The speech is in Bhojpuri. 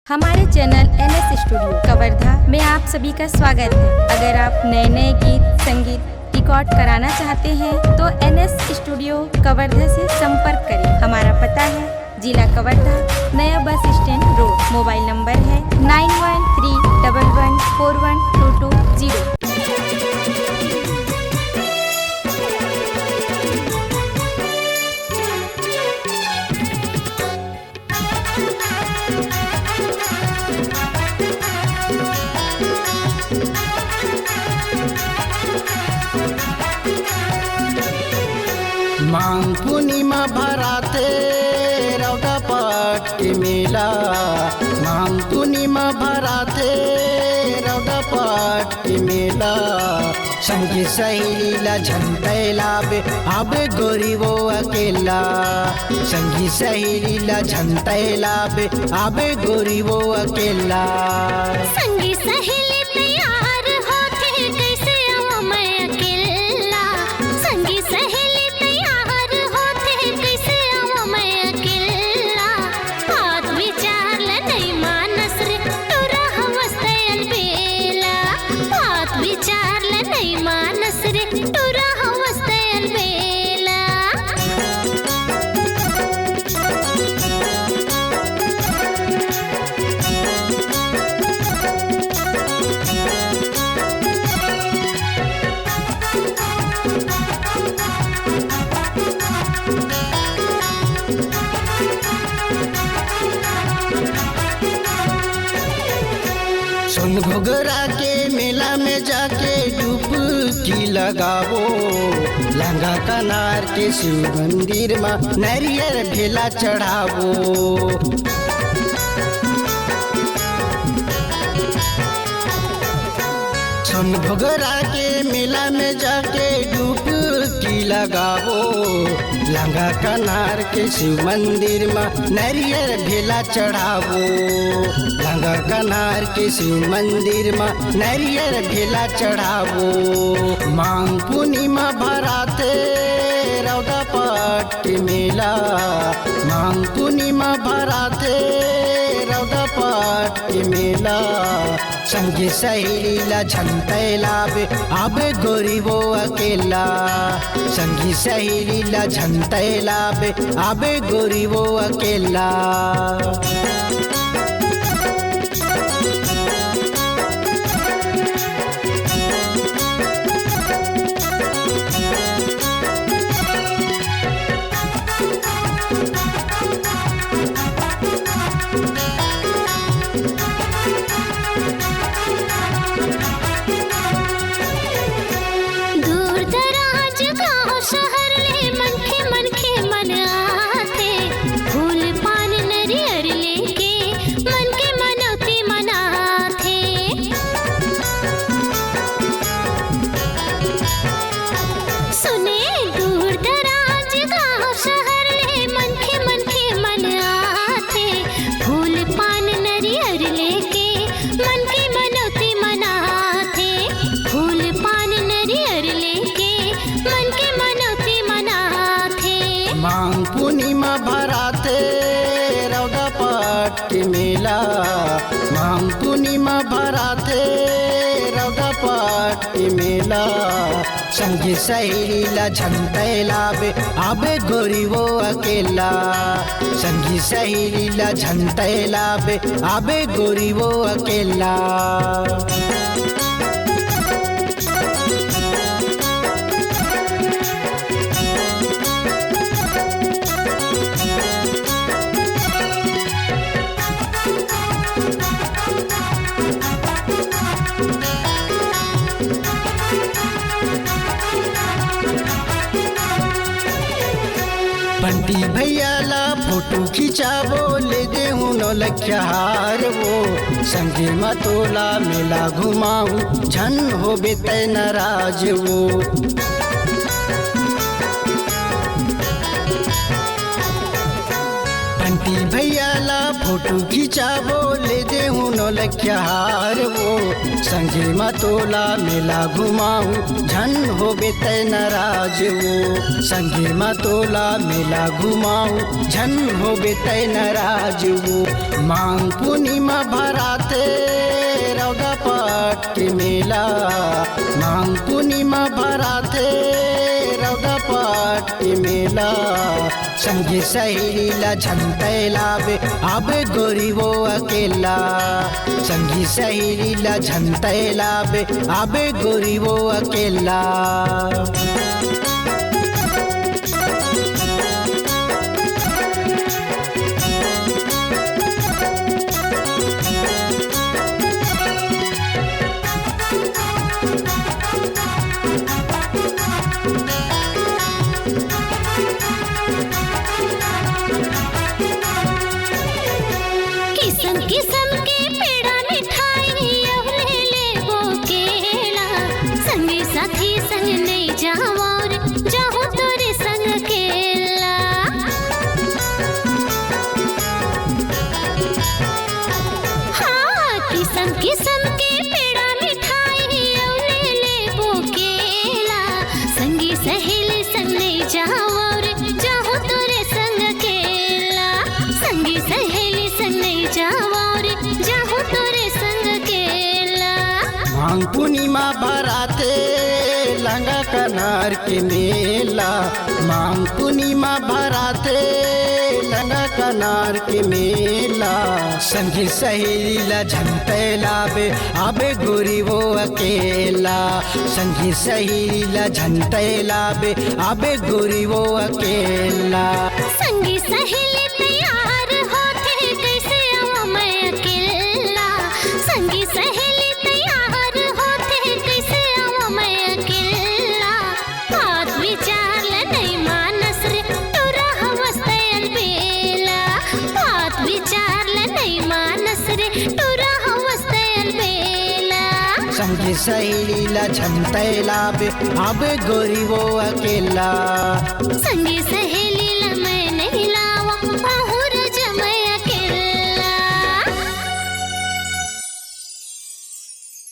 हमारे चैनल NS स्टूडियो कवर्धा में आप सभी का स्वागत है। अगर आप नए नए गीत संगीत रिकॉर्ड कराना चाहते हैं तो NS स्टूडियो कवर्धा से संपर्क करें। हमारा पता है जिला कवर्धा, नया bus stand road. Mobile number है 9131141220। माघ पूर्णिमा भराते रौदा पाट के मेला। माघ पूर्णिमा भराते रौदा पाट के मेला। संगी सहेलीला झंटैला बे आबे गोरी वो अकेला। संगी सहेलीला झंटैला बे आबे गोरी वो अकेला। संगी सहेली तैयार होके कैसे आऊं मैं अकेला। संगी सहेली तैयार होके कैसे आऊं मैं अकेला। बात विचार ल नहीं मानस रे तोरा हवस्ते अलबेला। बात विचार ल नहीं मानस रे तोरा हवस्ते अलबेला। सुन घोघरा के मेला में जाके डुबकी लगावो। लंगा कनार के शिव मंदिर में नारियल ढेला चढ़ावो। सुन घोघरा के मेला में जाके डुबकी लगावो। लंगा कनार के शिव मंदिर में नारियल ढेला चढ़ावो। लंगा कनार के शिव मंदिर में नारियल ढेला चढ़ावो। माघ पूर्णिमा भराते रौदा पाट के मेला। माघ पूर्णिमा भराते रौदा पाट के मेला। संगी सहेलीला झंटैला बे आबे गोरी वो अकेला। संगी सहेलीला झंटैला बे आबे गोरी वो अकेला। दूर दराज गाँव शहर ले मनखे मनखे मन आथे। फूल पान नरियर लेके मन के मनौती मनाथे। सुने दूर दराज गाँव शहर ले मनखे मनखे मन आथे। फूल पान नरियर लेके मन के मनौती मनाथे। फूल पान नरियर लेके मन के मनौती मनाथे। माघ पूर्णिमा भराते रौदा पाट के मेला। माघ पूर्णिमा भराते रौदा पाट के मेला। संगी सहेलीला झंटैला बे आबे गोरी वो अकेला। संगी सहेलीला झंटैला बे आबे गोरी वो अकेला। बंटी भैया ला फोटो खिंचावो ले देहू नो लख्या हार वो। संगे मतोला मेला घुमाऊ झन हो बेतै नाराज वो। बंटी भैया ला फोटो खिंचाबो ले देहूँ नौलखिया हार वो संगे मतोला मेला घुमाऊं झन हो बेतै नाराज वो संगे मतोला मेला घुमाऊं झन हो बेतै नाराज वो मांग पूर्णिमा भराते रौदा पाट के मेला मांग पूर्णिमा भराते रौदा पाट के मेला संगे सहेली ला झनतै लावे आबे गोरी वो अकेला संगी सहेली ला झनतै लावे आबे गोरी वो अकेला। किस्म के पेड़ा मिठाई ले लेबो केला संगी साथी संग नहीं जाओ और जाऊं तोरे संग केला। हाँ किस्म के पेड़ा मिठाई ले लेबो केला संगी सहेली संग नहीं जाओ और जाऊं तोरे संग केला संगी सहेली संग नहीं जाओ जाहू तोरे संग केला। मांग पूर्णिमा भराते लंगा कनार के मेला मांग पूर्णिमा भराते लंगा कनार के मेला संगी सहेली ला झनतै लावे आबे गोरी वो अकेला संगी सहेली ला झनतै लावे आबे गोरी वो अकेला। संगी सहेली तैयार होके कैसे आवा मैं अकेला संगी सहेली तैयार होके कैसे आवा मैं अकेला। बात विचार ले नहीं मानस रे तोरा हवस्तै अलबेला बात विचार ले नहीं मानस रे तोरा हवस्तै अलबेला। संगी सहेली ला झनतै लावे आबे गोरी वो अकेला